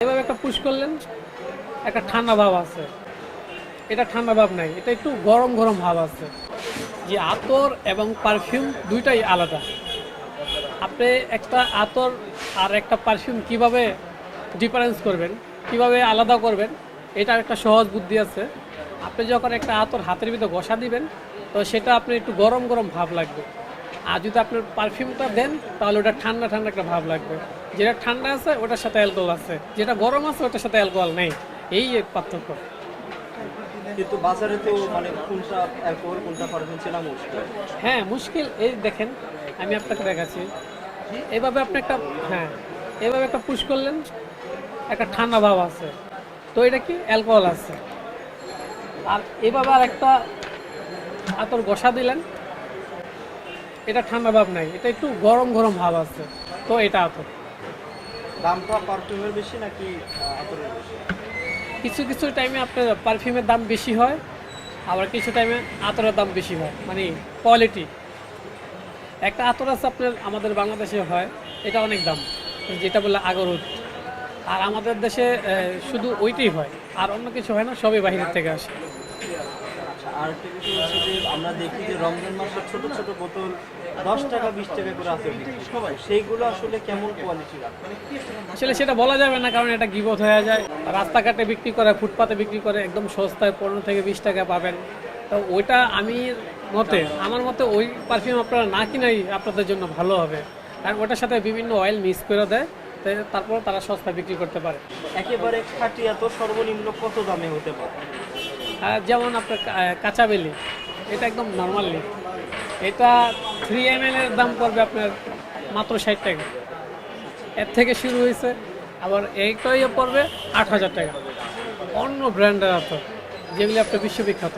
এভাবে একটা পুশ করলেন, একটা ঠান্ডা ভাব আছে। এটা ঠান্ডা ভাব নাই, এটা একটু গরম গরম ভাব আছে। যে আতর এবং পারফিউম দুইটাই আলাদা। আপনি একটা আতর আর একটা পারফিউম কিভাবে ডিফারেন্স করবেন, কিভাবে আলাদা করবেন, এটার একটা সহজ বুদ্ধি আছে। আপনি যখন একটা আতর হাতের ভিতরে ঘষা দিবেন, তো সেটা আপনি একটু গরম গরম ভাব লাগবে। আর যদি আপনার পারফিউমটা দেন, তাহলে ওটা ঠান্ডা ঠান্ডা একটা ভাব লাগবে। যেটা ঠান্ডা আছে ওটার সাথে অ্যালকোহল আছে, যেটা গরম আছে ওটার সাথে অ্যালকোহল নেই। এই এক পার্থক্য। কিন্তু বাজারে তো মানে কোনটা অ্যালকোহল কোনটা পারফিউম চেনা মুশকিল। হ্যাঁ, মুশকিল। এই দেখেন, আমি আপনাকে দেখাচ্ছি। এভাবে আপনি একটা, হ্যাঁ, এভাবে একটা পুশ করলেন, একটা ঠান্ডা ভাব আছে। তো এটা কি অ্যালকোহল আছে। আর এভাবে আর একটা আতর ঘষা দিলেন, এটা ঠান্ডা ভাব নাই, এটা একটু গরম গরম ভাব আছে। তো এটা আতর। দামটা পারফিউমের বেশি নাকি আতরের বেশি? কিছু কিছু টাইমে আপনার পারফিউমের দাম বেশি হয়, আবার কিছু টাইমে আতরের দাম বেশি হয়, মানে কোয়ালিটি। একটা আতর আছে আপনার আমাদের বাংলাদেশে হয়, এটা অনেক দাম, যেটা বলে আগরুট। আর আমাদের দেশে শুধু ওইটাই হয়, আর অন্য কিছু হয় না, সবই বাহিরের থেকে আসে। আচ্ছা, আর একটা বিষয় হচ্ছে যে আমরা দেখি যে রমজান মাসে ছোট ছোট বোতল 10 টাকা 20 টাকা করে আতর বিক্রি সবাই, সেইগুলো আসলে কেমন কোয়ালিটি রাখে? আসলে সেটা বলা যাবে না, কারণ এটা গিবত হয়ে যায়। রাস্তাঘাটে বিক্রি করে, ফুটপাতে বিক্রি করে, একদম সস্তায় 15 থেকে 20 টাকা পাবেন। তো ওইটা আমার মতে ওই পারফিউম আপনারা না কিনাই আপনাদের জন্য ভালো হবে। কারণ ওটার সাথে বিভিন্ন অয়েল মিক্স করে দেয়, তারপর তারা সস্তায় বিক্রি করতে পারে। একেবারে খাঁটি আতর সর্বনিম্ন কত দামে হতে পারে? যেমন আপনার কাঁচা বেলি, এটা একদম নর্মালি, এটা 3 ml এর দাম পড়বে আপনার মাত্র 60 টাকা। এর থেকে শুরু হয়েছে। আবার এইটাই পড়বে 8,000 টাকা। অন্য ব্র্যান্ডের আতর, যেগুলি আপনার বিশ্ববিখ্যাত।